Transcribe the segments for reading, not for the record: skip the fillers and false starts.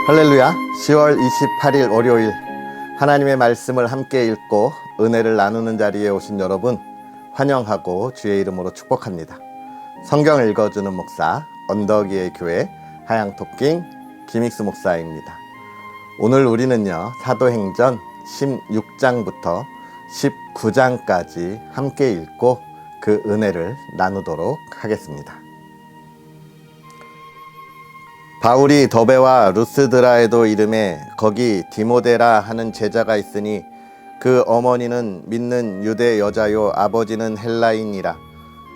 할렐루야. 10월 28일 월요일 하나님의 말씀을 함께 읽고 은혜를 나누는 자리에 오신 여러분 환영하고 주의 이름으로 축복합니다. 성경 읽어주는 목사 언덕위의 교회 하양토킹 김익수 목사입니다. 오늘 우리는요 사도행전 16장부터 19장까지 함께 읽고 그 은혜를 나누도록 하겠습니다. 바울이 더베와 루스드라에도 이름에 거기 디모데라 하는 제자가 있으니 그 어머니는 믿는 유대 여자요 아버지는 헬라인이라.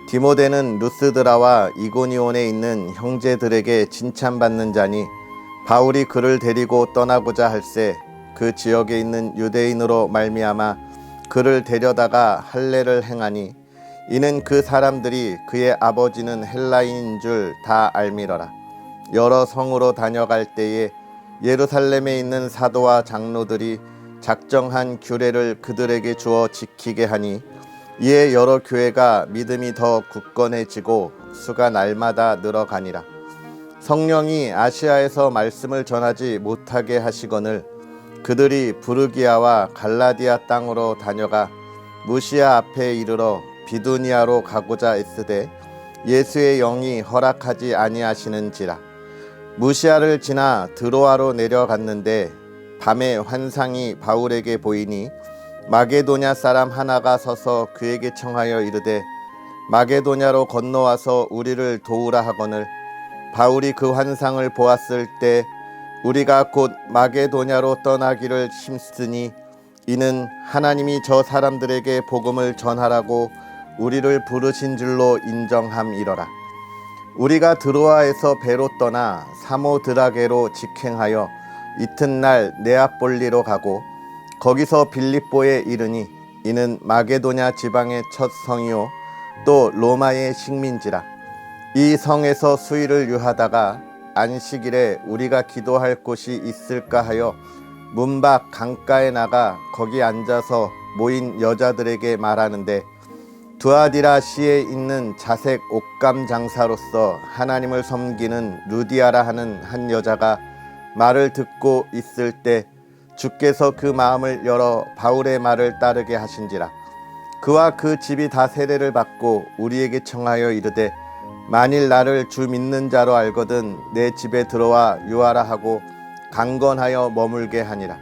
디모데는 루스드라와 이고니온에 있는 형제들에게 칭찬받는 자니 바울이 그를 데리고 떠나고자 할새 그 지역에 있는 유대인으로 말미암아 그를 데려다가 할례를 행하니 이는 그 사람들이 그의 아버지는 헬라인인 줄 다 알미러라. 여러 성으로 다녀갈 때에 예루살렘에 있는 사도와 장로들이 작정한 규례를 그들에게 주어 지키게 하니 이에 여러 교회가 믿음이 더 굳건해지고 수가 날마다 늘어가니라. 성령이 아시아에서 말씀을 전하지 못하게 하시거늘 그들이 부르기아와 갈라디아 땅으로 다녀가 무시아 앞에 이르러 비두니아로 가고자 애쓰되 예수의 영이 허락하지 아니하시는지라. 무시아를 지나 드로아로 내려갔는데 밤에 환상이 바울에게 보이니 마게도냐 사람 하나가 서서 그에게 청하여 이르되 마게도냐로 건너와서 우리를 도우라 하거늘 바울이 그 환상을 보았을 때 우리가 곧 마게도냐로 떠나기를 힘쓰니 이는 하나님이 저 사람들에게 복음을 전하라고 우리를 부르신 줄로 인정함이러라. 우리가 드로아에서 배로 떠나 사모드라게로 직행하여 이튿날 네아폴리로 가고 거기서 빌립보에 이르니 이는 마게도냐 지방의 첫 성이요 또 로마의 식민지라. 이 성에서 수일을 유하다가 안식일에 우리가 기도할 곳이 있을까 하여 문 밖 강가에 나가 거기 앉아서 모인 여자들에게 말하는데 두아디라 시에 있는 자색 옷감 장사로서 하나님을 섬기는 루디아라 하는 한 여자가 말을 듣고 있을 때 주께서 그 마음을 열어 바울의 말을 따르게 하신지라. 그와 그 집이 다 세례를 받고 우리에게 청하여 이르되 만일 나를 주 믿는 자로 알거든 내 집에 들어와 유하라 하고 강건하여 머물게 하니라.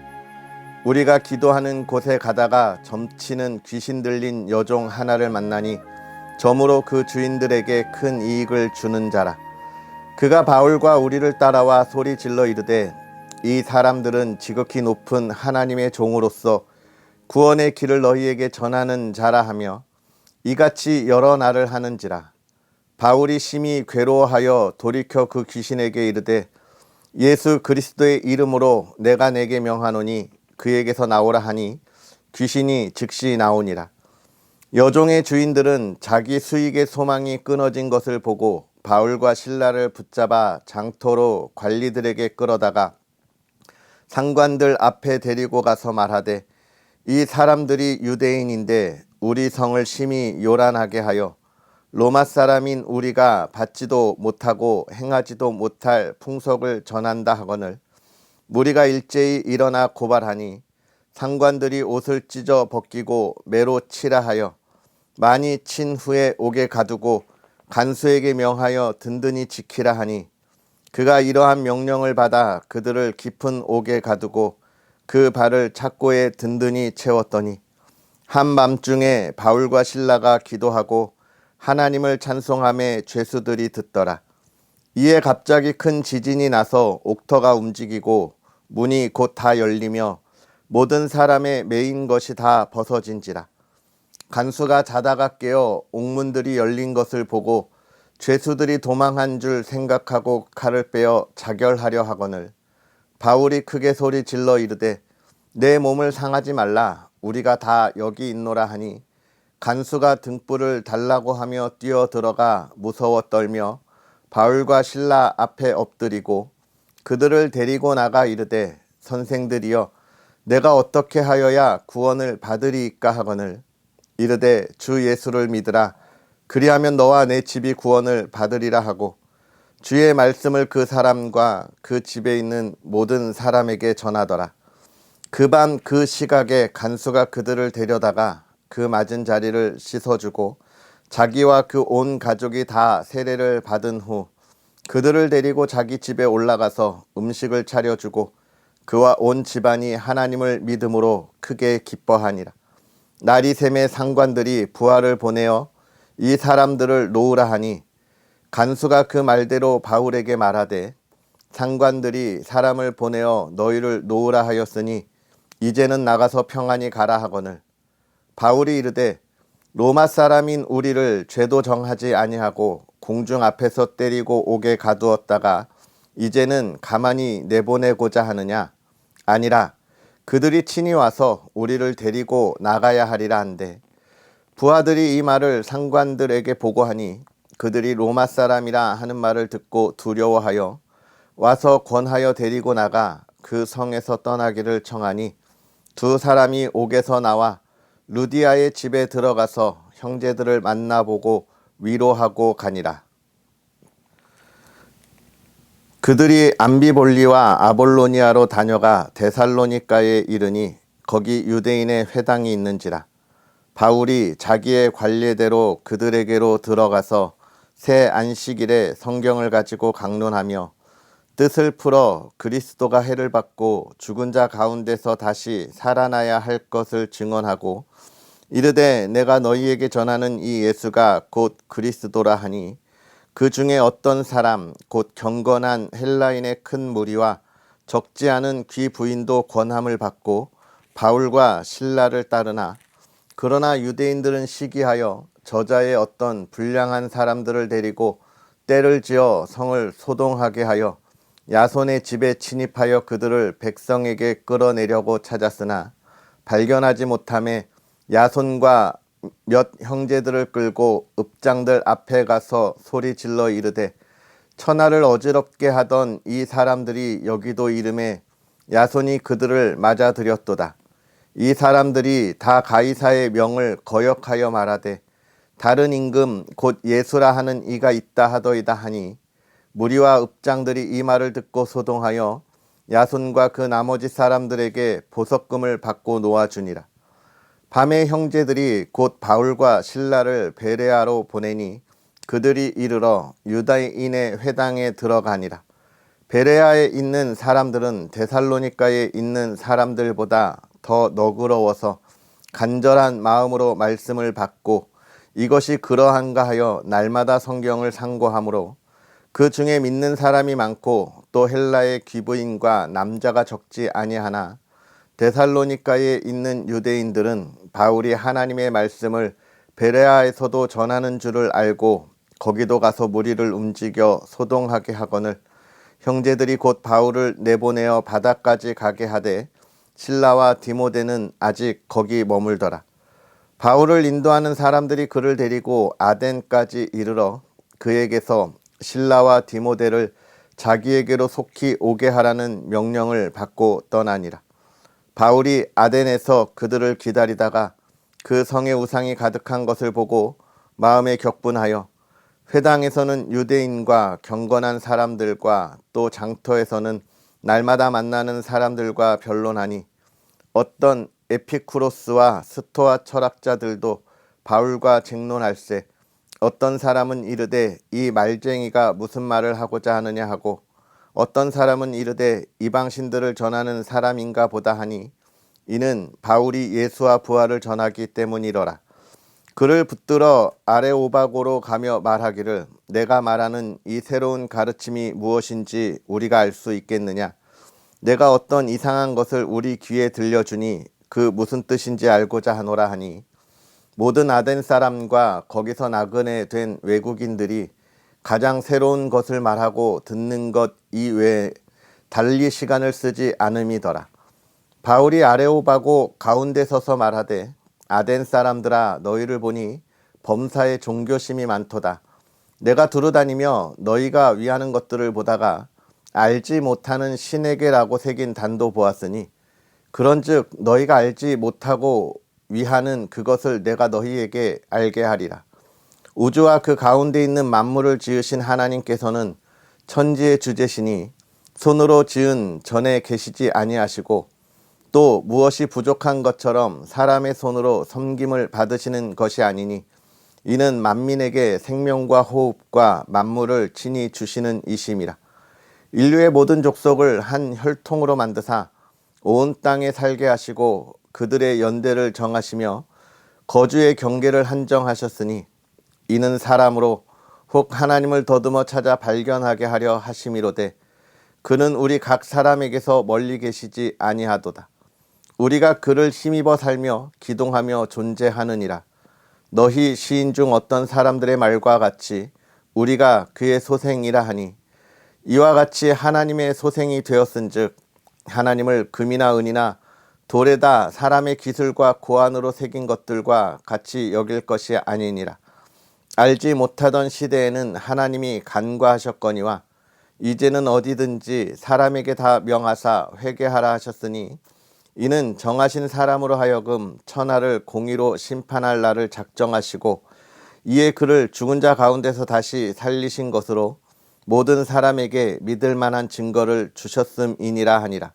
우리가 기도하는 곳에 가다가 점치는 귀신 들린 여종 하나를 만나니 점으로 그 주인들에게 큰 이익을 주는 자라. 그가 바울과 우리를 따라와 소리 질러 이르되 이 사람들은 지극히 높은 하나님의 종으로서 구원의 길을 너희에게 전하는 자라 하며 이같이 여러 날을 하는지라. 바울이 심히 괴로워하여 돌이켜 그 귀신에게 이르되 예수 그리스도의 이름으로 내가 내게 명하노니 그에게서 나오라 하니 귀신이 즉시 나오니라. 여종의 주인들은 자기 수익의 소망이 끊어진 것을 보고 바울과 실라를 붙잡아 장터로 관리들에게 끌어다가 상관들 앞에 데리고 가서 말하되 이 사람들이 유대인인데 우리 성을 심히 요란하게 하여 로마 사람인 우리가 받지도 못하고 행하지도 못할 풍속을 전한다 하거늘 무리가 일제히 일어나 고발하니 상관들이 옷을 찢어 벗기고 매로 치라 하여 많이 친 후에 옥에 가두고 간수에게 명하여 든든히 지키라 하니 그가 이러한 명령을 받아 그들을 깊은 옥에 가두고 그 발을 착고에 든든히 채웠더니 한밤중에 바울과 실라가 기도하고 하나님을 찬송하며 죄수들이 듣더라. 이에 갑자기 큰 지진이 나서 옥터가 움직이고 문이 곧 다 열리며 모든 사람의 매인 것이 다 벗어진지라. 간수가 자다가 깨어 옥문들이 열린 것을 보고 죄수들이 도망한 줄 생각하고 칼을 빼어 자결하려 하거늘 바울이 크게 소리 질러 이르되 내 몸을 상하지 말라 우리가 다 여기 있노라 하니 간수가 등불을 달라고 하며 뛰어들어가 무서워 떨며 바울과 실라 앞에 엎드리고 그들을 데리고 나가 이르되 선생들이여 내가 어떻게 하여야 구원을 받으리이까 하거늘 이르되 주 예수를 믿으라 그리하면 너와 내 집이 구원을 받으리라 하고 주의 말씀을 그 사람과 그 집에 있는 모든 사람에게 전하더라. 그 밤 그 시각에 간수가 그들을 데려다가 그 맞은 자리를 씻어주고 자기와 그 온 가족이 다 세례를 받은 후 그들을 데리고 자기 집에 올라가서 음식을 차려주고 그와 온 집안이 하나님을 믿음으로 크게 기뻐하니라. 날이 샘에 상관들이 부하를 보내어 이 사람들을 놓으라 하니 간수가 그 말대로 바울에게 말하되 상관들이 사람을 보내어 너희를 놓으라 하였으니 이제는 나가서 평안히 가라 하거늘 바울이 이르되 로마 사람인 우리를 죄도 정하지 아니하고 공중 앞에서 때리고 옥에 가두었다가 이제는 가만히 내보내고자 하느냐? 아니라 그들이 친히 와서 우리를 데리고 나가야 하리라 한데 부하들이 이 말을 상관들에게 보고하니 그들이 로마 사람이라 하는 말을 듣고 두려워하여 와서 권하여 데리고 나가 그 성에서 떠나기를 청하니 두 사람이 옥에서 나와 루디아의 집에 들어가서 형제들을 만나보고 위로하고 가니라. 그들이 암비볼리와 아볼로니아로 다녀가 데살로니가에 이르니 거기 유대인의 회당이 있는지라. 바울이 자기의 관례대로 그들에게로 들어가서 새 안식일에 성경을 가지고 강론하며 뜻을 풀어 그리스도가 해를 받고 죽은 자 가운데서 다시 살아나야 할 것을 증언하고 이르되 내가 너희에게 전하는 이 예수가 곧 그리스도라 하니 그 중에 어떤 사람 곧 경건한 헬라인의 큰 무리와 적지 않은 귀 부인도 권함을 받고 바울과 실라를 따르나 그러나 유대인들은 시기하여 저자의 어떤 불량한 사람들을 데리고 때를 지어 성을 소동하게 하여 야손의 집에 침입하여 그들을 백성에게 끌어내려고 찾았으나 발견하지 못하매 야손과 몇 형제들을 끌고 읍장들 앞에 가서 소리 질러 이르되 천하를 어지럽게 하던 이 사람들이 여기도 이름에 야손이 그들을 맞아들였도다. 이 사람들이 다 가이사의 명을 거역하여 말하되 다른 임금 곧 예수라 하는 이가 있다 하더이다 하니 무리와 읍장들이 이 말을 듣고 소동하여 야손과 그 나머지 사람들에게 보석금을 받고 놓아주니라. 밤에 형제들이 곧 바울과 실라를 베레아로 보내니 그들이 이르러 유다인의 회당에 들어가니라. 베레아에 있는 사람들은 데살로니가에 있는 사람들보다 더 너그러워서 간절한 마음으로 말씀을 받고 이것이 그러한가 하여 날마다 성경을 상고하므로 그 중에 믿는 사람이 많고 또 헬라의 귀부인과 남자가 적지 아니하나 데살로니가에 있는 유대인들은 바울이 하나님의 말씀을 베레아에서도 전하는 줄을 알고 거기도 가서 무리를 움직여 소동하게 하거늘 형제들이 곧 바울을 내보내어 바다까지 가게 하되 실라와 디모데는 아직 거기 머물더라. 바울을 인도하는 사람들이 그를 데리고 아덴까지 이르러 그에게서 실라와 디모데를 자기에게로 속히 오게 하라는 명령을 받고 떠나니라. 바울이 아덴에서 그들을 기다리다가 그 성에 우상이 가득한 것을 보고 마음에 격분하여 회당에서는 유대인과 경건한 사람들과 또 장터에서는 날마다 만나는 사람들과 변론하니 어떤 에피쿠로스와 스토아 철학자들도 바울과 쟁론할세 어떤 사람은 이르되 이 말쟁이가 무슨 말을 하고자 하느냐 하고 어떤 사람은 이르되 이방신들을 전하는 사람인가 보다 하니 이는 바울이 예수와 부활을 전하기 때문이더라. 그를 붙들어 아레오바고로 가며 말하기를 내가 말하는 이 새로운 가르침이 무엇인지 우리가 알 수 있겠느냐. 내가 어떤 이상한 것을 우리 귀에 들려주니 그 무슨 뜻인지 알고자 하노라 하니 모든 아덴 사람과 거기서 나그네 된 외국인들이 가장 새로운 것을 말하고 듣는 것 이외에 달리 시간을 쓰지 않음이더라. 바울이 아레오바고 가운데 서서 말하되 아덴 사람들아 너희를 보니 범사에 종교심이 많도다. 내가 두루다니며 너희가 위하는 것들을 보다가 알지 못하는 신에게라고 새긴 단도 보았으니 그런즉 너희가 알지 못하고 위하는 그것을 내가 너희에게 알게 하리라. 우주와 그 가운데 있는 만물을 지으신 하나님께서는 천지의 주제시니 손으로 지은 전에 계시지 아니하시고 또 무엇이 부족한 것처럼 사람의 손으로 섬김을 받으시는 것이 아니니 이는 만민에게 생명과 호흡과 만물을 친히 주시는 이심이라. 인류의 모든 족속을 한 혈통으로 만드사 온 땅에 살게 하시고 그들의 연대를 정하시며 거주의 경계를 한정하셨으니 이는 사람으로 혹 하나님을 더듬어 찾아 발견하게 하려 하심이로되 그는 우리 각 사람에게서 멀리 계시지 아니하도다. 우리가 그를 힘입어 살며 기동하며 존재하느니라. 너희 시인 중 어떤 사람들의 말과 같이 우리가 그의 소생이라 하니 이와 같이 하나님의 소생이 되었은즉 하나님을 금이나 은이나 돌에다 사람의 기술과 고안으로 새긴 것들과 같이 여길 것이 아니니라. 알지 못하던 시대에는 하나님이 간과하셨거니와 이제는 어디든지 사람에게 다 명하사 회개하라 하셨으니 이는 정하신 사람으로 하여금 천하를 공의로 심판할 날을 작정하시고 이에 그를 죽은 자 가운데서 다시 살리신 것으로 모든 사람에게 믿을 만한 증거를 주셨음이니라 하니라.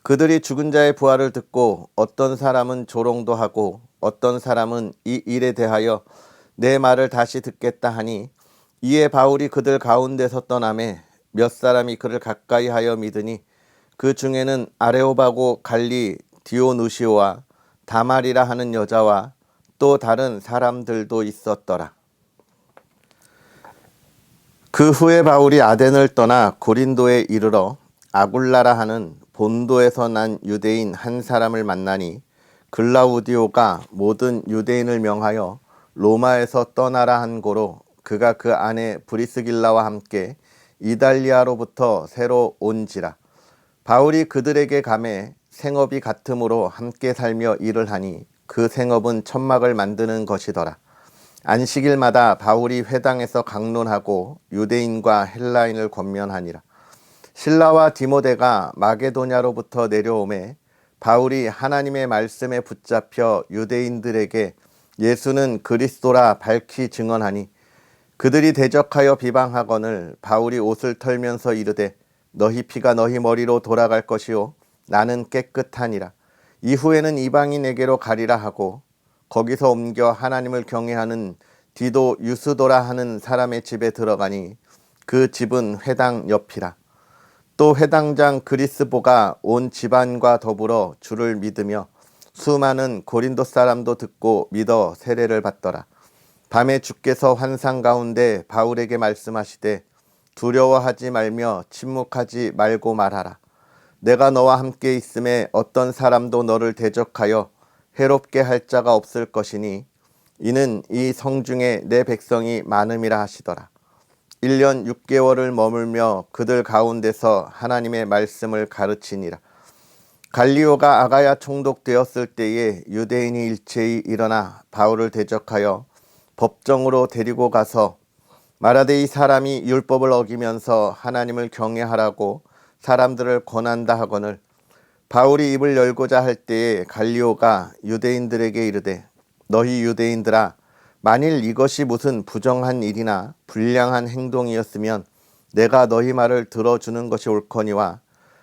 그들이 죽은 자의 부활을 듣고 어떤 사람은 조롱도 하고 어떤 사람은 이 일에 대하여 내 말을 다시 듣겠다 하니 이에 바울이 그들 가운데서 떠나매 몇 사람이 그를 가까이 하여 믿으니 그 중에는 아레오바고 갈리 디오누시오와 다말이라 하는 여자와 또 다른 사람들도 있었더라. 그 후에 바울이 아덴을 떠나 고린도에 이르러 아굴라라 하는 본도에서 난 유대인 한 사람을 만나니 글라우디오가 모든 유대인을 명하여 로마에서 떠나라 한 고로 그가 그 안에 브리스길라와 함께 이달리아로부터 새로 온지라. 바울이 그들에게 가매 생업이 같으므로 함께 살며 일을 하니 그 생업은 천막을 만드는 것이더라. 안식일마다 바울이 회당에서 강론하고 유대인과 헬라인을 권면하니라. 실라와 디모데가 마게도냐로부터 내려오매 바울이 하나님의 말씀에 붙잡혀 유대인들에게 예수는 그리스도라 밝히 증언하니 그들이 대적하여 비방하거늘 바울이 옷을 털면서 이르되 너희 피가 너희 머리로 돌아갈 것이요 나는 깨끗하니라. 이후에는 이방인에게로 가리라 하고 거기서 옮겨 하나님을 경외하는 디도 유스도라 하는 사람의 집에 들어가니 그 집은 회당 옆이라. 또 회당장 그리스보가 온 집안과 더불어 주를 믿으며 수많은 고린도 사람도 듣고 믿어 세례를 받더라. 밤에 주께서 환상 가운데 바울에게 말씀하시되 두려워하지 말며 침묵하지 말고 말하라. 내가 너와 함께 있음에 어떤 사람도 너를 대적하여 해롭게 할 자가 없을 것이니 이는 이 성중에 내 백성이 많음이라 하시더라. 1년 6개월을 머물며 그들 가운데서 하나님의 말씀을 가르치니라. 갈리오가 아가야 총독되었을 때에 유대인이 일제히 일어나 바울을 대적하여 법정으로 데리고 가서 말하되 이 사람이 율법을 어기면서 하나님을 경외하라고 사람들을 권한다 하거늘 바울이 입을 열고자 할 때에 갈리오가 유대인들에게 이르되 너희 유대인들아 만일 이것이 무슨 부정한 일이나 불량한 행동이었으면 내가 너희 말을 들어주는 것이 옳거니와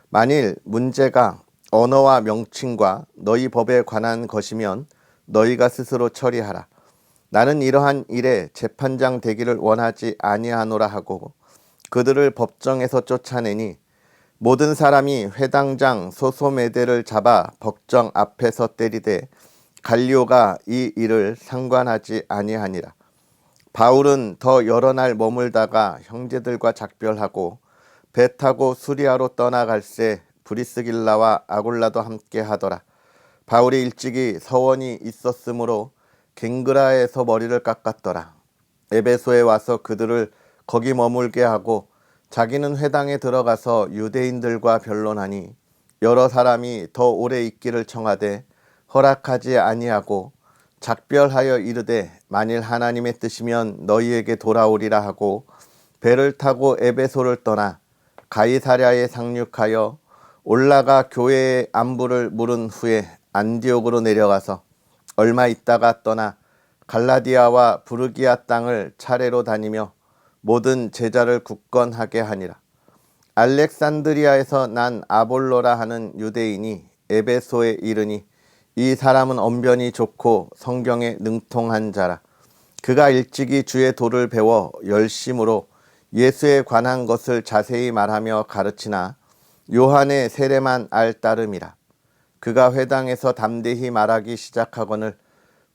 만일 문제가 언어와 명칭과 너희 법에 관한 것이면 너희가 스스로 처리하라. 나는 이러한 일에 재판장 되기를 원하지 아니하노라 하고 그들을 법정에서 쫓아내니 모든 사람이 회당장 소소메대를 잡아 법정 앞에서 때리되 갈리오가 이 일을 상관하지 아니하니라. 바울은 더 여러 날 머물다가 형제들과 작별하고 배 타고 수리아로 떠나갈새 브리스길라와 아굴라도 함께 하더라. 바울이 일찍이 서원이 있었으므로 갱그라에서 머리를 깎았더라. 에베소에 와서 그들을 거기 머물게 하고 자기는 회당에 들어가서 유대인들과 변론하니 여러 사람이 더 오래 있기를 청하되 허락하지 아니하고 작별하여 이르되 만일 하나님의 뜻이면 너희에게 돌아오리라 하고 배를 타고 에베소를 떠나 가이사랴에 상륙하여 올라가 교회의 안부를 물은 후에 안디옥으로 내려가서 얼마 있다가 떠나 갈라디아와 부르기아 땅을 차례로 다니며 모든 제자를 굳건하게 하니라. 알렉산드리아에서 난 아볼로라 하는 유대인이 에베소에 이르니 이 사람은 언변이 좋고 성경에 능통한 자라. 그가 일찍이 주의 도를 배워 열심으로 예수에 관한 것을 자세히 말하며 가르치나 요한의 세례만 알 따름이라. 그가 회당에서 담대히 말하기 시작하거늘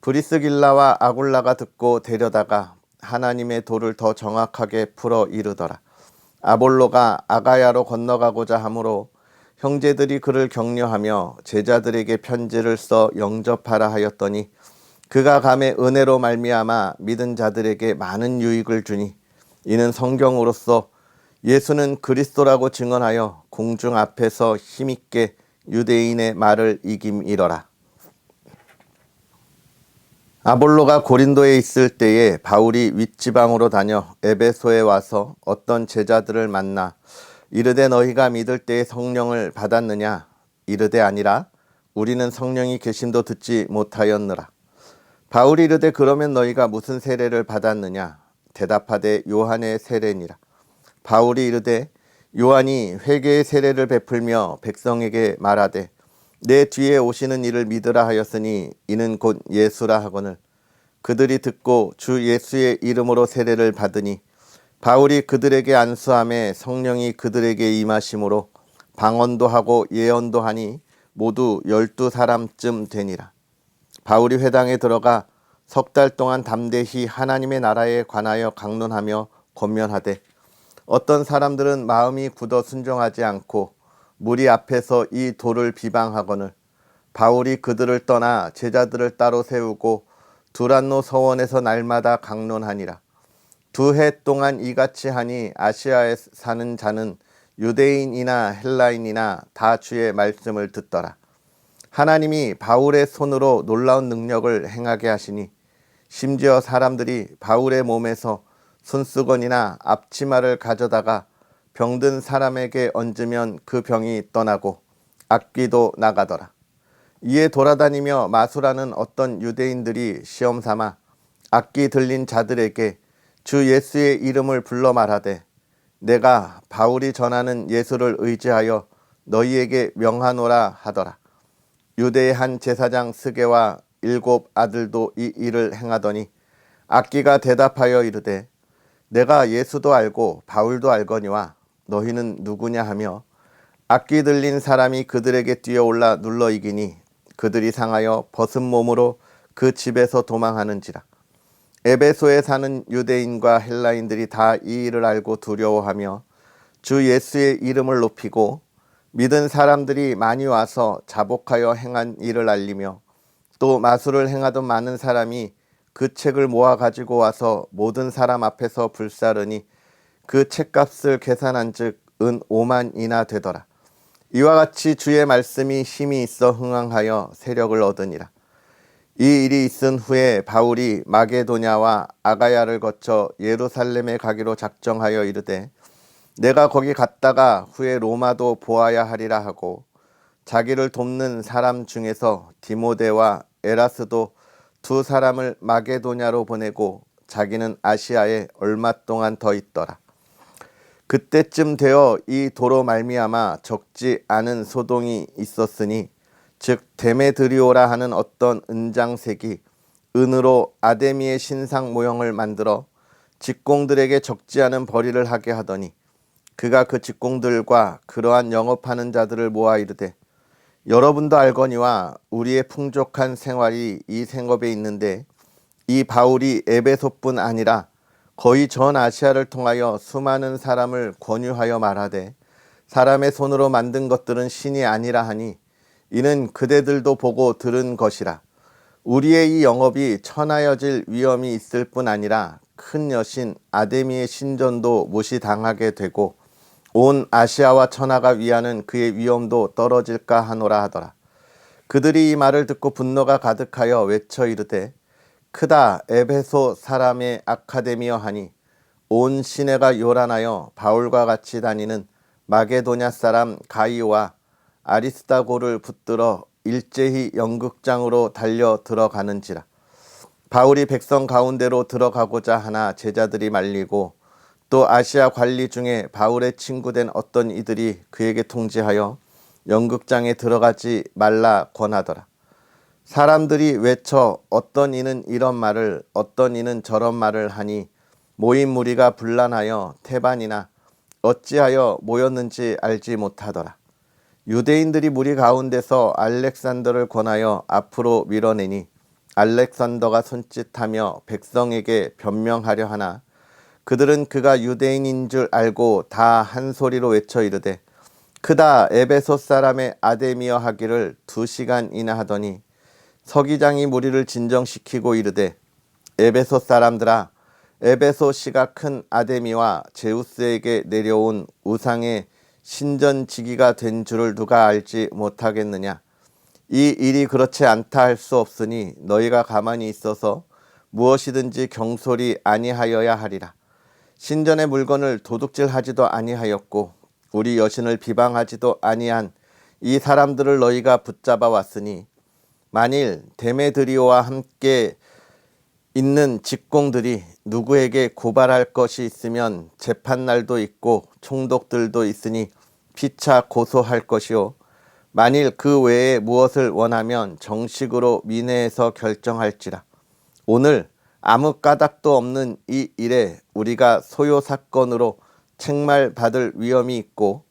브리스길라와 아굴라가 듣고 데려다가 하나님의 도를 더 정확하게 풀어 이르더라. 아볼로가 아가야로 건너가고자 하므로 형제들이 그를 격려하며 제자들에게 편지를 써 영접하라 하였더니 그가 감에 은혜로 말미암아 믿은 자들에게 많은 유익을 주니 이는 성경으로서 예수는 그리스도라고 증언하여 공중 앞에서 힘있게 유대인의 말을 이김이러라. 아볼로가 고린도에 있을 때에 바울이 윗지방으로 다녀 에베소에 와서 어떤 제자들을 만나 이르되 너희가 믿을 때에 성령을 받았느냐? 이르되 아니라 우리는 성령이 계심도 듣지 못하였느라. 바울이 이르되 그러면 너희가 무슨 세례를 받았느냐? 대답하되 요한의 세례니라. 바울이 이르되 요한이 회개의 세례를 베풀며 백성에게 말하되 내 뒤에 오시는 이를 믿으라 하였으니 이는 곧 예수라 하거늘 그들이 듣고 주 예수의 이름으로 세례를 받으니 바울이 그들에게 안수함에 성령이 그들에게 임하심으로 방언도 하고 예언도 하니 모두 12사람쯤 되니라. 바울이 회당에 들어가 석 달 동안 담대히 하나님의 나라에 관하여 강론하며 권면하되 어떤 사람들은 마음이 굳어 순종하지 않고 무리 앞에서 이 도를 비방하거늘 바울이 그들을 떠나 제자들을 따로 세우고 두란노 서원에서 날마다 강론하니라. 2해 동안 이같이 하니 아시아에 사는 자는 유대인이나 헬라인이나 다 주의 말씀을 듣더라. 하나님이 바울의 손으로 놀라운 능력을 행하게 하시니 심지어 사람들이 바울의 몸에서 손수건이나 앞치마를 가져다가 병든 사람에게 얹으면 그 병이 떠나고 악귀도 나가더라. 이에 돌아다니며 마술하는 어떤 유대인들이 시험 삼아 악귀 들린 자들에게 주 예수의 이름을 불러 말하되 내가 바울이 전하는 예수를 의지하여 너희에게 명하노라 하더라. 유대의 한 제사장 스게와 7 아들도 이 일을 행하더니 악귀가 대답하여 이르되 내가 예수도 알고 바울도 알거니와 너희는 누구냐 하며 악귀 들린 사람이 그들에게 뛰어올라 눌러 이기니 그들이 상하여 벗은 몸으로 그 집에서 도망하는지라. 에베소에 사는 유대인과 헬라인들이 다 이 일을 알고 두려워하며 주 예수의 이름을 높이고 믿은 사람들이 많이 와서 자복하여 행한 일을 알리며 또 마술을 행하던 많은 사람이 그 책을 모아 가지고 와서 모든 사람 앞에서 불사르니 그 책값을 계산한 즉 은 5만이나 되더라. 이와 같이 주의 말씀이 힘이 있어 흥왕하여 세력을 얻으니라. 이 일이 있은 후에 바울이 마게도냐와 아가야를 거쳐 예루살렘에 가기로 작정하여 이르되 내가 거기 갔다가 후에 로마도 보아야 하리라 하고 자기를 돕는 사람 중에서 디모데와 에라스도 2 사람을 마게도냐로 보내고 자기는 아시아에 얼마 동안 더 있더라. 그때쯤 되어 이 도로 말미암아 적지 않은 소동이 있었으니 즉 데메드리오라 하는 어떤 은장색이 은으로 아데미의 신상 모형을 만들어 직공들에게 적지 않은 벌이를 하게 하더니 그가 그 직공들과 그러한 영업하는 자들을 모아 이르되 여러분도 알거니와 우리의 풍족한 생활이 이 생업에 있는데 이 바울이 에베소뿐 아니라 거의 전 아시아를 통하여 수많은 사람을 권유하여 말하되 사람의 손으로 만든 것들은 신이 아니라 하니 이는 그대들도 보고 들은 것이라. 우리의 이 영업이 천하여질 위험이 있을 뿐 아니라 큰 여신 아데미의 신전도 무시당하게 되고 온 아시아와 천하가 위하는 그의 위엄도 떨어질까 하노라 하더라. 그들이 이 말을 듣고 분노가 가득하여 외쳐 이르되 크다 에베소 사람의 아카데미여 하니 온 시내가 요란하여 바울과 같이 다니는 마게도냐 사람 가이오와 아리스다고를 붙들어 일제히 연극장으로 달려 들어가는지라. 바울이 백성 가운데로 들어가고자 하나 제자들이 말리고 또 아시아 관리 중에 바울의 친구된 어떤 이들이 그에게 통지하여 연극장에 들어가지 말라 권하더라. 사람들이 외쳐 어떤 이는 이런 말을 어떤 이는 저런 말을 하니 모인 무리가 분란하여 태반이나 어찌하여 모였는지 알지 못하더라. 유대인들이 무리 가운데서 알렉산더를 권하여 앞으로 밀어내니 알렉산더가 손짓하며 백성에게 변명하려 하나 그들은 그가 유대인인 줄 알고 다 한 소리로 외쳐 이르되 그다 에베소 사람의 아데미어 하기를 2시간이나 하더니 서기장이 무리를 진정시키고 이르되 에베소 사람들아 에베소시가 큰 아데미와 제우스에게 내려온 우상의 신전지기가 된 줄을 누가 알지 못하겠느냐. 이 일이 그렇지 않다 할 수 없으니 너희가 가만히 있어서 무엇이든지 경솔이 아니하여야 하리라. 신전의 물건을 도둑질하지도 아니하였고 우리 여신을 비방하지도 아니한 이 사람들을 너희가 붙잡아 왔으니 만일 데메드리오와 함께 있는 직공들이 누구에게 고발할 것이 있으면 재판날도 있고 총독들도 있으니 피차 고소할 것이요 만일 그 외에 무엇을 원하면 정식으로 민회에서 결정할지라. 오늘 아무 까닭도 없는 이 일에 우리가 소요 사건으로 책말받을 위험이 있고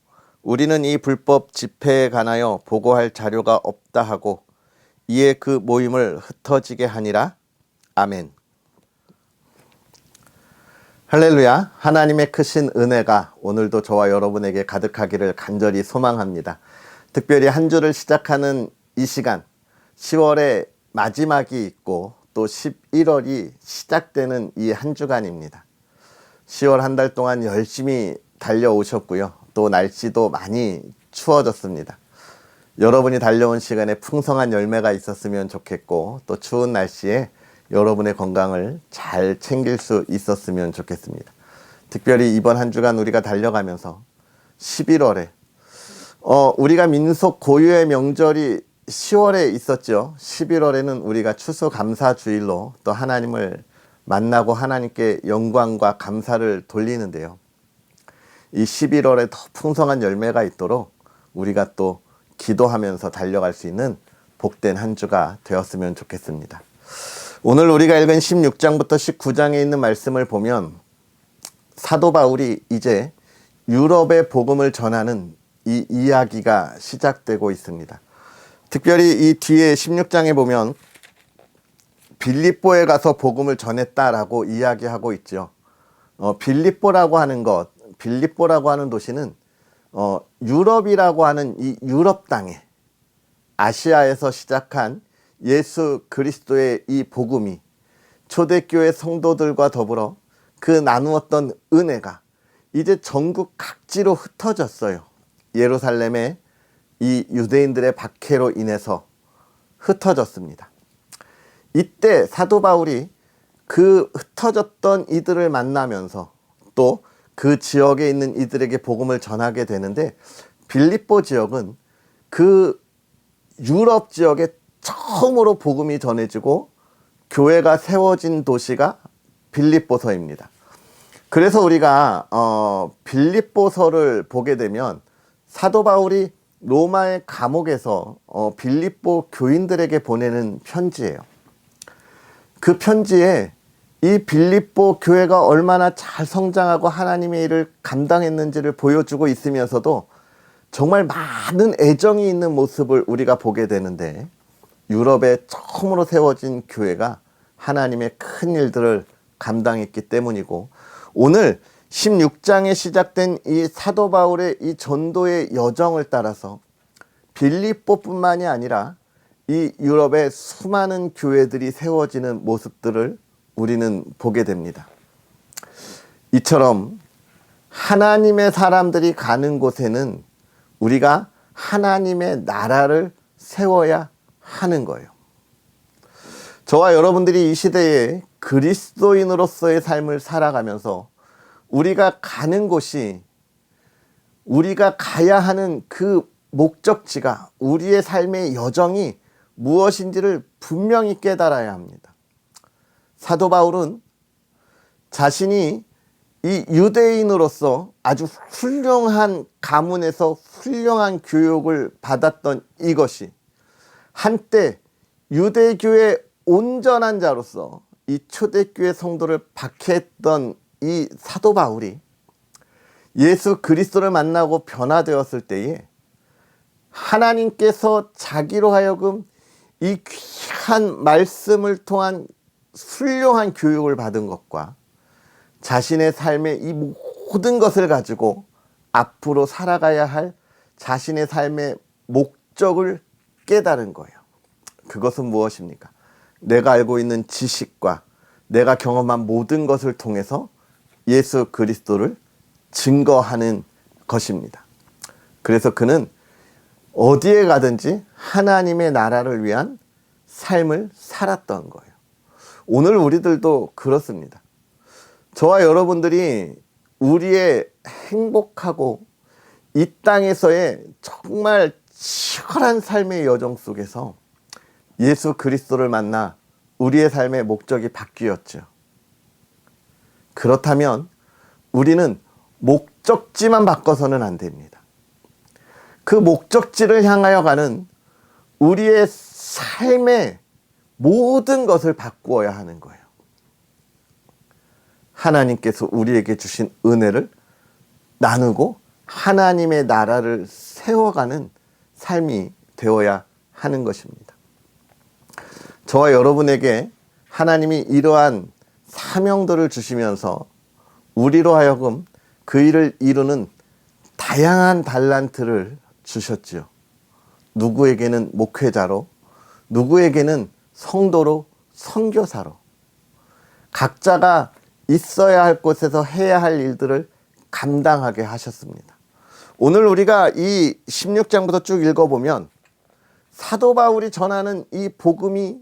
우리는 이 불법 집회에 관하여 보고할 자료가 없다 하고 이에 그 모임을 흩어지게 하니라. 아멘. 할렐루야. 하나님의 크신 은혜가 오늘도 저와 여러분에게 가득하기를 간절히 소망합니다. 특별히 한 주를 시작하는 이 시간 10월의 마지막이 있고 또 11월이 시작되는 이 한 주간입니다. 10월 한 달 동안 열심히 달려오셨고요. 또 날씨도 많이 추워졌습니다. 여러분이 달려온 시간에 풍성한 열매가 있었으면 좋겠고 또 추운 날씨에 여러분의 건강을 잘 챙길 수 있었으면 좋겠습니다. 특별히 이번 한 주간 우리가 달려가면서 11월에 우리가 민속 고유의 명절이 10월에 있었죠. 11월에는 우리가 추수감사주일로 또 하나님을 만나고 하나님께 영광과 감사를 돌리는데요. 이 11월에 더 풍성한 열매가 있도록 우리가 또 기도하면서 달려갈 수 있는 복된 한 주가 되었으면 좋겠습니다. 오늘 우리가 읽은 16장부터 19장에 있는 말씀을 보면 사도 바울이 이제 유럽의 복음을 전하는 이 이야기가 시작되고 있습니다. 특별히 이 뒤에 16장에 보면 빌립보에 가서 복음을 전했다라고 이야기하고 있죠. 빌립보라고 하는 도시는 유럽이라고 하는 이 유럽 땅에 아시아에서 시작한 예수 그리스도의 이 복음이 초대교회 성도들과 더불어 그 나누었던 은혜가 이제 전국 각지로 흩어졌어요. 예루살렘에 이 유대인들의 박해로 인해서 흩어졌습니다. 이때 사도 바울이 그 흩어졌던 이들을 만나면서 또 그 지역에 있는 이들에게 복음을 전하게 되는데 빌립보 지역은 그 유럽 지역에 처음으로 복음이 전해지고 교회가 세워진 도시가 빌립보서입니다. 그래서 우리가 빌립보서를 보게 되면 사도 바울이 로마의 감옥에서 빌립보 교인들에게 보내는 편지예요. 그 편지에 이 빌립보 교회가 얼마나 잘 성장하고 하나님의 일을 감당했는지를 보여주고 있으면서도 정말 많은 애정이 있는 모습을 우리가 보게 되는데 유럽에 처음으로 세워진 교회가 하나님의 큰 일들을 감당했기 때문이고 오늘 16장에 시작된 이 사도 바울의 이 전도의 여정을 따라서 빌립보뿐만이 아니라 이 유럽의 수많은 교회들이 세워지는 모습들을 우리는 보게 됩니다. 이처럼 하나님의 사람들이 가는 곳에는 우리가 하나님의 나라를 세워야 하는 거예요. 저와 여러분들이 이 시대에 그리스도인으로서의 삶을 살아가면서 우리가 가는 곳이 우리가 가야 하는 그 목적지가 우리의 삶의 여정이 무엇인지를 분명히 깨달아야 합니다. 사도 바울은 자신이 이 유대인으로서 아주 훌륭한 가문에서 훌륭한 교육을 받았던 이것이 한때 유대교의 온전한 자로서 이 초대교회 성도를 박해했던 이 사도 바울이 예수 그리스도를 만나고 변화되었을 때에 하나님께서 자기로 하여금 이 귀한 말씀을 통한 훌륭한 교육을 받은 것과 자신의 삶의 이 모든 것을 가지고 앞으로 살아가야 할 자신의 삶의 목적을 깨달은 거예요. 그것은 무엇입니까? 내가 알고 있는 지식과 내가 경험한 모든 것을 통해서 예수 그리스도를 증거하는 것입니다. 그래서 그는 어디에 가든지 하나님의 나라를 위한 삶을 살았던 거예요. 오늘 우리들도 그렇습니다. 저와 여러분들이 우리의 행복하고 이 땅에서의 정말 치열한 삶의 여정 속에서 예수 그리스도를 만나 우리의 삶의 목적이 바뀌었죠. 그렇다면 우리는 목적지만 바꿔서는 안 됩니다. 그 목적지를 향하여 가는 우리의 삶의 모든 것을 바꾸어야 하는 거예요. 하나님께서 우리에게 주신 은혜를 나누고 하나님의 나라를 세워가는 삶이 되어야 하는 것입니다. 저와 여러분에게 하나님이 이러한 사명들을 주시면서 우리로 하여금 그 일을 이루는 다양한 달란트를 주셨지요. 누구에게는 목회자로, 누구에게는 성도로, 선교사로 각자가 있어야 할 곳에서 해야 할 일들을 감당하게 하셨습니다. 오늘 우리가 이 16장부터 쭉 읽어보면 사도 바울이 전하는 이 복음이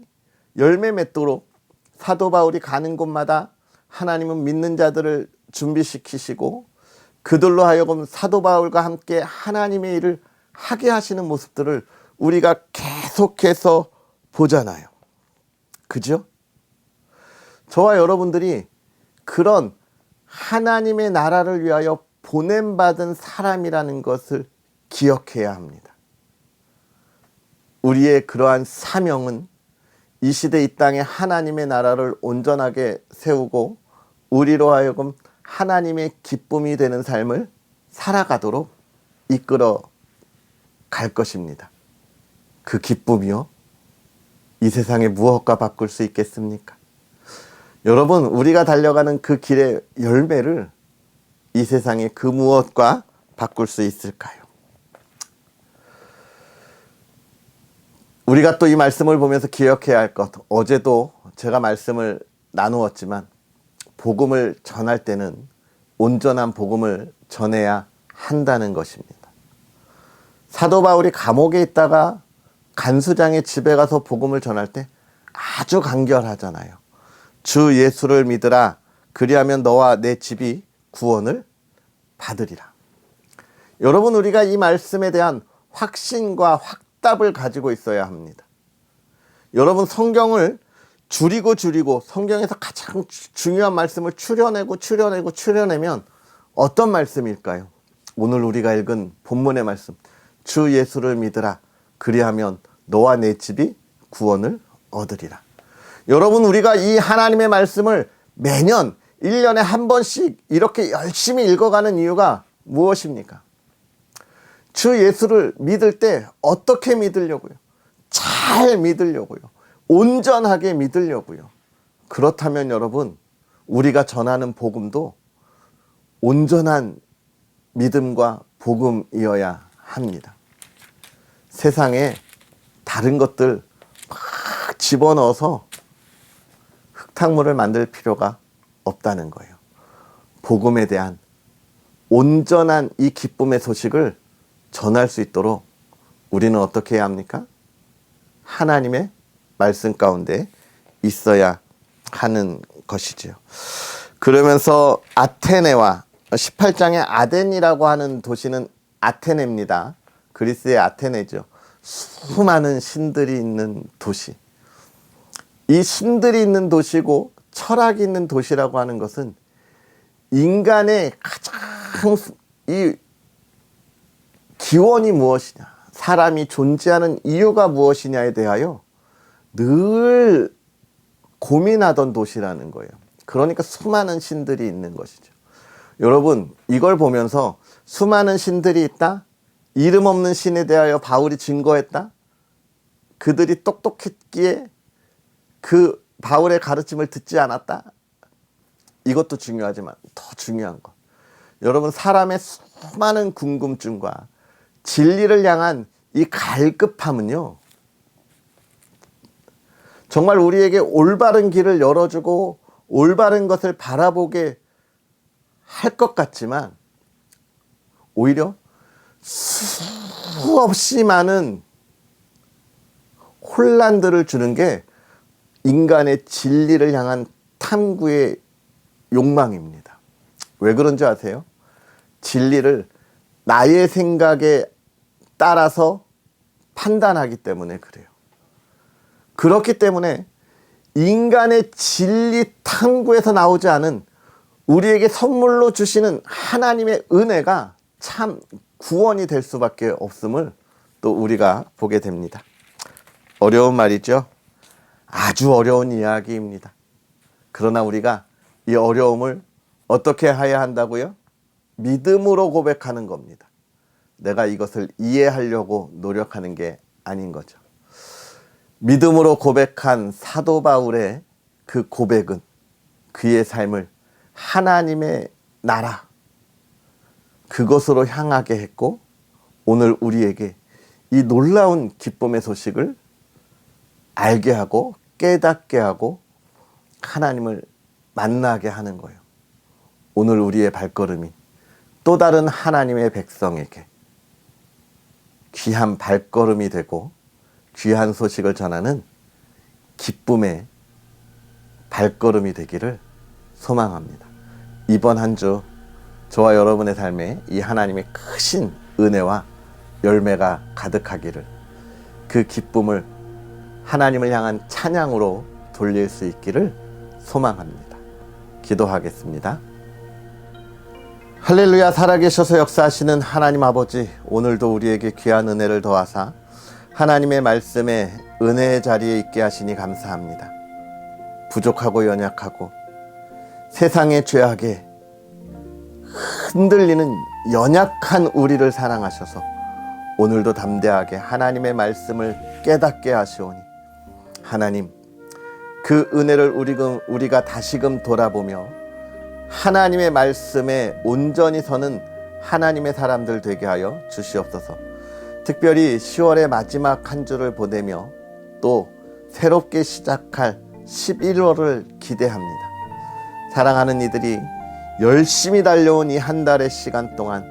열매 맺도록 사도 바울이 가는 곳마다 하나님은 믿는 자들을 준비시키시고 그들로 하여금 사도 바울과 함께 하나님의 일을 하게 하시는 모습들을 우리가 계속해서 보잖아요. 그죠? 저와 여러분들이 그런 하나님의 나라를 위하여 보냄받은 사람이라는 것을 기억해야 합니다. 우리의 그러한 사명은 이 시대 이 땅에 하나님의 나라를 온전하게 세우고 우리로 하여금 하나님의 기쁨이 되는 삶을 살아가도록 이끌어 갈 것입니다. 그 기쁨이요? 이 세상에 무엇과 바꿀 수 있겠습니까? 여러분, 우리가 달려가는 그 길의 열매를 이 세상에 그 무엇과 바꿀 수 있을까요? 우리가 또 이 말씀을 보면서 기억해야 할 것, 어제도 제가 말씀을 나누었지만 복음을 전할 때는 온전한 복음을 전해야 한다는 것입니다. 사도 바울이 감옥에 있다가 간수장의 집에 가서 복음을 전할 때 아주 간결하잖아요. 주 예수를 믿으라. 그리하면 너와 내 집이 구원을 받으리라. 여러분, 우리가 이 말씀에 대한 확신과 확답을 가지고 있어야 합니다. 여러분, 성경을 줄이고 성경에서 가장 중요한 말씀을 추려내면 어떤 말씀일까요? 오늘 우리가 읽은 본문의 말씀, 주 예수를 믿으라. 그리하면 너와 내 집이 구원을 얻으리라. 여러분, 우리가 이 하나님의 말씀을 매년 1년에 한 번씩 이렇게 열심히 읽어가는 이유가 무엇입니까? 주 예수를 믿을 때 어떻게 믿으려고요? 잘 믿으려고요. 온전하게 믿으려고요. 그렇다면 여러분, 우리가 전하는 복음도 온전한 믿음과 복음이어야 합니다. 세상에 다른 것들 막 집어넣어서 흙탕물을 만들 필요가 없다는 거예요. 복음에 대한 온전한 이 기쁨의 소식을 전할 수 있도록 우리는 어떻게 해야 합니까? 하나님의 말씀 가운데 있어야 하는 것이지요. 그러면서 아테네와 18장의 아덴이라고 하는 도시는 아테네입니다. 그리스의 아테네죠. 수많은 신들이 있는 도시. 이 신들이 있는 도시고 철학이 있는 도시라고 하는 것은 인간의 가장 이 기원이 무엇이냐, 사람이 존재하는 이유가 무엇이냐에 대하여 늘 고민하던 도시라는 거예요. 그러니까 수많은 신들이 있는 것이죠. 여러분, 이걸 보면서 수많은 신들이 있다? 이름 없는 신에 대하여 바울이 증거했다? 그들이 똑똑했기에 그 바울의 가르침을 듣지 않았다? 이것도 중요하지만 더 중요한 것, 여러분, 사람의 수많은 궁금증과 진리를 향한 이 갈급함은요, 정말 우리에게 올바른 길을 열어주고 올바른 것을 바라보게 할 것 같지만 오히려 수없이 많은 혼란들을 주는 게 인간의 진리를 향한 탐구의 욕망입니다. 왜 그런지 아세요? 진리를 나의 생각에 따라서 판단하기 때문에 그래요. 그렇기 때문에 인간의 진리 탐구에서 나오지 않은 우리에게 선물로 주시는 하나님의 은혜가 참 구원이 될 수밖에 없음을 또 우리가 보게 됩니다. 어려운 말이죠. 아주 어려운 이야기입니다. 그러나 우리가 이 어려움을 어떻게 해야 한다고요? 믿음으로 고백하는 겁니다. 내가 이것을 이해하려고 노력하는 게 아닌 거죠. 믿음으로 고백한 사도 바울의 그 고백은 그의 삶을 하나님의 나라, 그것으로 향하게 했고, 오늘 우리에게 이 놀라운 기쁨의 소식을 알게 하고 깨닫게 하고 하나님을 만나게 하는 거예요. 오늘 우리의 발걸음이 또 다른 하나님의 백성에게 귀한 발걸음이 되고 귀한 소식을 전하는 기쁨의 발걸음이 되기를 소망합니다. 이번 한 주 저와 여러분의 삶에 이 하나님의 크신 은혜와 열매가 가득하기를, 그 기쁨을 하나님을 향한 찬양으로 돌릴 수 있기를 소망합니다. 기도하겠습니다. 할렐루야. 살아계셔서 역사하시는 하나님 아버지, 오늘도 우리에게 귀한 은혜를 더하사 하나님의 말씀에 은혜의 자리에 있게 하시니 감사합니다. 부족하고 연약하고 세상의 죄악에 흔들리는 연약한 우리를 사랑하셔서 오늘도 담대하게 하나님의 말씀을 깨닫게 하시오니, 하나님, 그 은혜를 우리가 다시금 돌아보며 하나님의 말씀에 온전히 서는 하나님의 사람들 되게 하여 주시옵소서. 특별히 10월의 마지막 한 주를 보내며 또 새롭게 시작할 11월을 기대합니다. 사랑하는 이들이 열심히 달려온 이 한 달의 시간 동안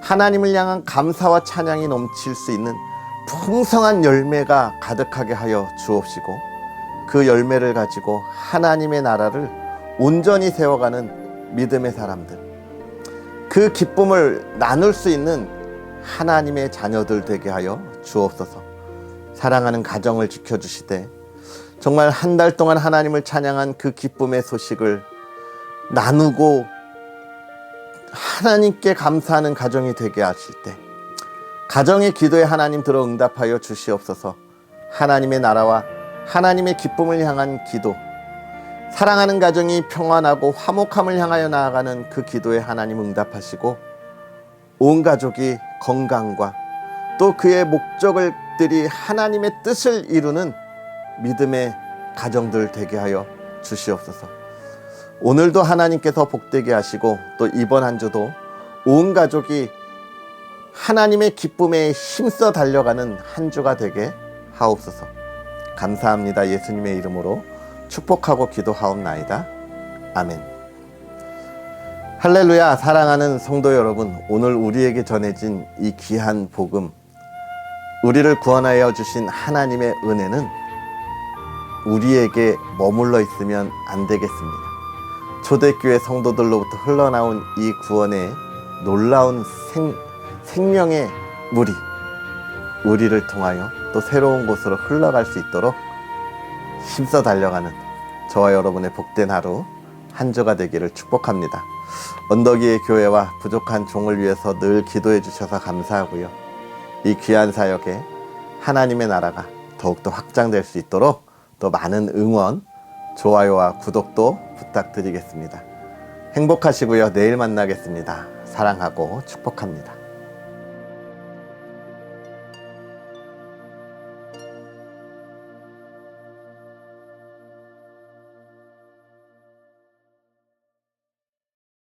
하나님을 향한 감사와 찬양이 넘칠 수 있는 풍성한 열매가 가득하게 하여 주옵시고, 그 열매를 가지고 하나님의 나라를 온전히 세워가는 믿음의 사람들, 그 기쁨을 나눌 수 있는 하나님의 자녀들 되게 하여 주옵소서. 사랑하는 가정을 지켜주시되 정말 한 달 동안 하나님을 찬양한 그 기쁨의 소식을 나누고 하나님께 감사하는 가정이 되게 하실 때 가정의 기도에 하나님 들어 응답하여 주시옵소서. 하나님의 나라와 하나님의 기쁨을 향한 기도, 사랑하는 가정이 평안하고 화목함을 향하여 나아가는 그 기도에 하나님 응답하시고 온 가족이 건강과 또 그의 목적들이 하나님의 뜻을 이루는 믿음의 가정들 되게 하여 주시옵소서. 오늘도 하나님께서 복되게 하시고 또 이번 한 주도 온 가족이 하나님의 기쁨에 힘써 달려가는 한 주가 되게 하옵소서. 감사합니다. 예수님의 이름으로 축복하고 기도하옵나이다. 아멘. 할렐루야. 사랑하는 성도 여러분, 오늘 우리에게 전해진 이 귀한 복음, 우리를 구원하여 주신 하나님의 은혜는 우리에게 머물러 있으면 안 되겠습니다. 초대교회 성도들로부터 흘러나온 이 구원의 놀라운 생명의 물이 우리를 통하여 또 새로운 곳으로 흘러갈 수 있도록 힘써 달려가는 저와 여러분의 복된 하루 한 주가 되기를 축복합니다. 언덕이의 교회와 부족한 종을 위해서 늘 기도해 주셔서 감사하고요. 이 귀한 사역에 하나님의 나라가 더욱더 확장될 수 있도록 또 많은 응원, 좋아요와 구독도 부탁드리겠습니다. 행복하시고요. 내일 만나겠습니다. 사랑하고 축복합니다.